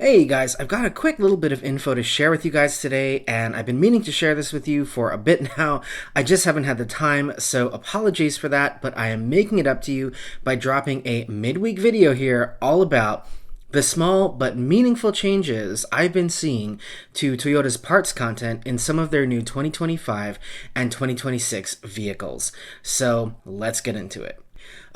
Hey guys, I've got a quick little bit of info to share with you guys today, and I've been meaning to share this with you for a bit now. I just haven't had the time, so apologies for that, but I am making it up to you by dropping a midweek video here all about the small but meaningful changes I've been seeing to Toyota's parts content in some of their new 2025 and 2026 vehicles. So let's get into it.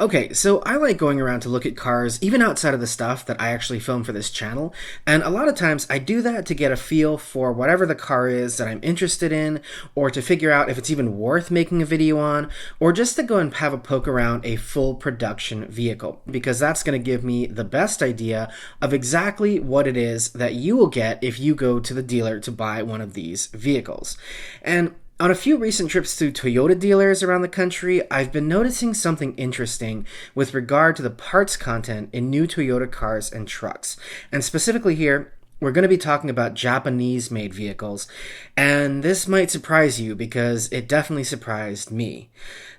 Okay, so I like going around to look at cars, even outside of the stuff that I actually film for this channel, and a lot of times I do that to get a feel for whatever the car is that I'm interested in, or to figure out if it's even worth making a video on, or just to go and have a poke around a full production vehicle, because that's going to give me the best idea of exactly what it is that you will get if you go to the dealer to buy one of these vehicles. And on a few recent trips to Toyota dealers around the country, I've been noticing something interesting with regard to the parts content in new Toyota cars and trucks. And specifically here, we're going to be talking about Japanese-made vehicles, and this might surprise you because it definitely surprised me.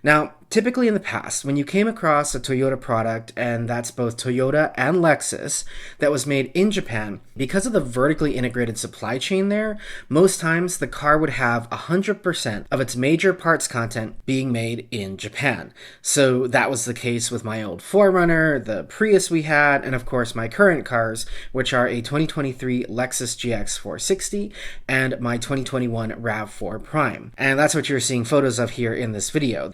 Now, typically in the past, when you came across a Toyota product, and that's both Toyota and Lexus, that was made in Japan, because of the vertically integrated supply chain there, most times the car would have 100% of its major parts content being made in Japan. So that was the case with my old 4Runner, the Prius we had, and of course my current cars, which are a 2023 Lexus GX 460 and my 2021 RAV4 Prime. And that's what you're seeing photos of here in this video.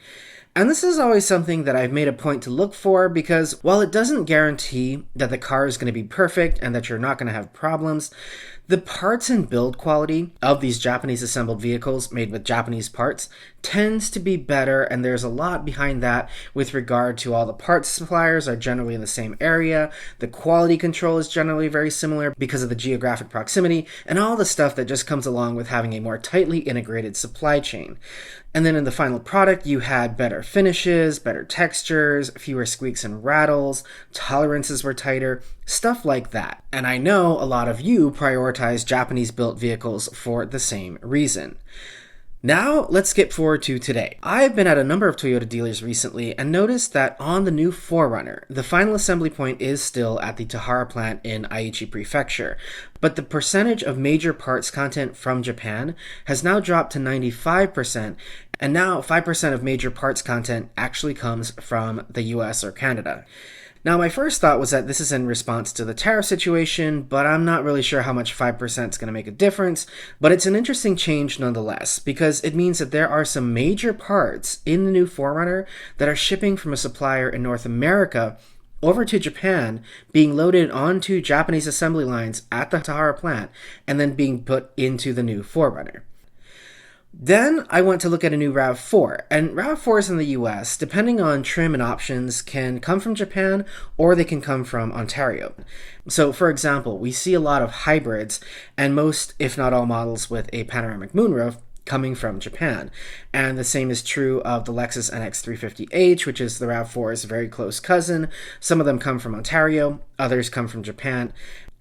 And this is always something that I've made a point to look for because while it doesn't guarantee that the car is going to be perfect and that you're not going to have problems, the parts and build quality of these Japanese assembled vehicles made with Japanese parts tends to be better, and there's a lot behind that with regard to all the parts suppliers are generally in the same area, the quality control is generally very similar because of the geographic proximity, and all the stuff that just comes along with having a more tightly integrated supply chain. And then in the final product, you had better finishes, better textures, fewer squeaks and rattles, tolerances were tighter, stuff like that. And I know a lot of you prioritize Japanese-built vehicles for the same reason. Now, let's skip forward to today. I've been at a number of Toyota dealers recently and noticed that on the new 4Runner, the final assembly point is still at the Tahara plant in Aichi Prefecture, but the percentage of major parts content from Japan has now dropped to 95%, and now 5% of major parts content actually comes from the US or Canada. Now, my first thought was that this is in response to the tariff situation, but I'm not really sure how much 5% is going to make a difference. But it's an interesting change nonetheless, because it means that there are some major parts in the new 4Runner that are shipping from a supplier in North America over to Japan, being loaded onto Japanese assembly lines at the Tahara plant, and then being put into the new 4Runner. Then I went to look at a new RAV4, and RAV4s in the US, depending on trim and options, can come from Japan or they can come from Ontario. So for example, we see a lot of hybrids and most, if not all models with a panoramic moonroof coming from Japan. And the same is true of the Lexus NX350H, which is the RAV4's very close cousin. Some of them come from Ontario, others come from Japan.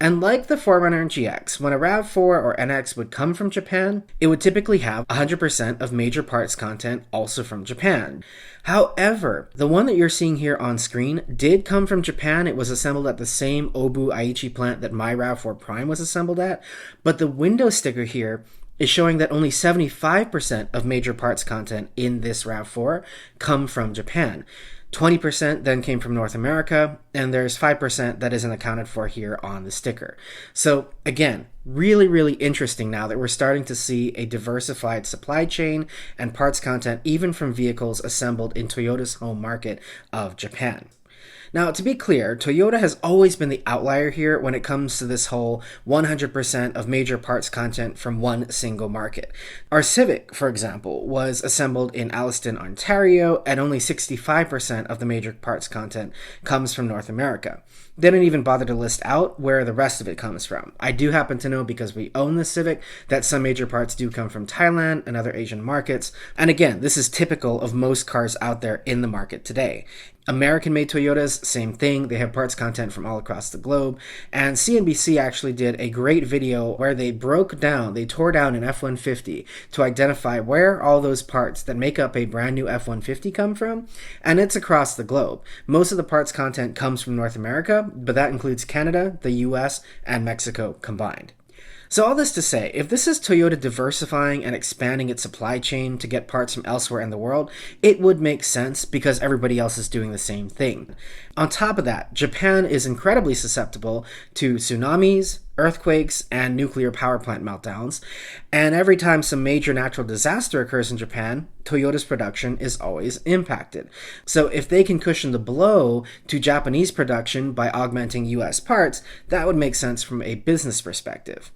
And like the 4Runner and GX, when a RAV4 or NX would come from Japan, it would typically have 100% of major parts content also from Japan. However, the one that you're seeing here on screen did come from Japan. It was assembled at the same Obu Aichi plant that my RAV4 Prime was assembled at, but the window sticker here is showing that only 75% of major parts content in this RAV4 come from Japan. 20% then came from North America, and there's 5% that isn't accounted for here on the sticker. So again, really, really interesting now that we're starting to see a diversified supply chain and parts content even from vehicles assembled in Toyota's home market of Japan. Now, to be clear, Toyota has always been the outlier here when it comes to this whole 100% of major parts content from one single market. Our Civic, for example, was assembled in Alliston, Ontario, and only 65% of the major parts content comes from North America. They didn't even bother to list out where the rest of it comes from. I do happen to know, because we own the Civic, that some major parts do come from Thailand and other Asian markets. And again, this is typical of most cars out there in the market today. American-made Toyotas, same thing. They have parts content from all across the globe. And CNBC actually did a great video where they tore down an F-150 to identify where all those parts that make up a brand new F-150 come from. And it's across the globe. Most of the parts content comes from North America, but that includes Canada, the US, and Mexico combined. So all this to say, if this is Toyota diversifying and expanding its supply chain to get parts from elsewhere in the world, it would make sense because everybody else is doing the same thing. On top of that, Japan is incredibly susceptible to tsunamis, earthquakes, and nuclear power plant meltdowns. And every time some major natural disaster occurs in Japan, Toyota's production is always impacted. So if they can cushion the blow to Japanese production by augmenting US parts, that would make sense from a business perspective.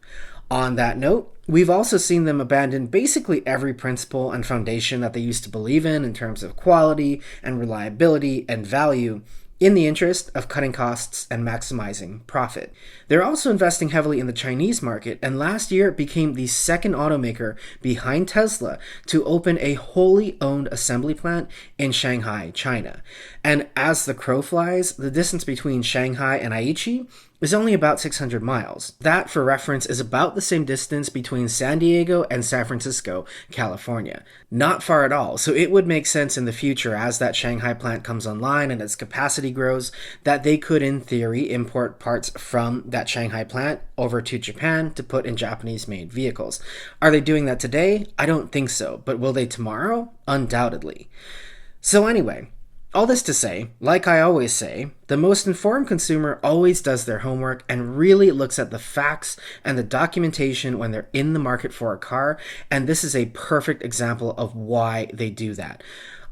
On that note, we've also seen them abandon basically every principle and foundation that they used to believe in terms of quality and reliability and value, in the interest of cutting costs and maximizing profit. They're also investing heavily in the Chinese market, and last year became the second automaker behind Tesla to open a wholly owned assembly plant in Shanghai, China. And as the crow flies, the distance between Shanghai and Aichi is only about 600 miles. That, for reference, is about the same distance between San Diego and San Francisco, California. Not far at all, so it would make sense in the future as that Shanghai plant comes online and its capacity grows, that they could in theory import parts from that Shanghai plant over to Japan to put in Japanese-made vehicles. Are they doing that today? I don't think so, but will they tomorrow? Undoubtedly. So anyway, all this to say, like I always say, the most informed consumer always does their homework and really looks at the facts and the documentation when they're in the market for a car, and this is a perfect example of why they do that.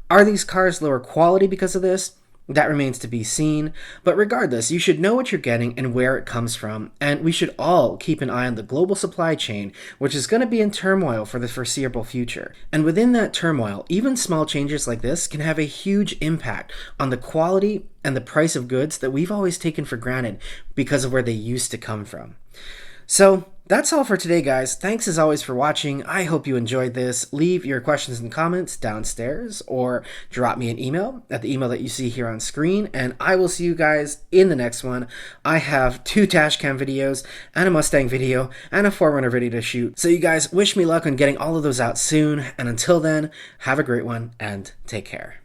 Are these cars lower quality because of this? That remains to be seen, but regardless, you should know what you're getting and where it comes from, and we should all keep an eye on the global supply chain, which is going to be in turmoil for the foreseeable future. And within that turmoil, even small changes like this can have a huge impact on the quality and the price of goods that we've always taken for granted because of where they used to come from. So that's all for today, guys. Thanks as always for watching. I hope you enjoyed this. Leave your questions and comments downstairs or drop me an email at the email that you see here on screen, and I will see you guys in the next one. I have 2 dashcam videos and a Mustang video and a 4Runner video to shoot. So you guys wish me luck on getting all of those out soon, and until then, have a great one and take care.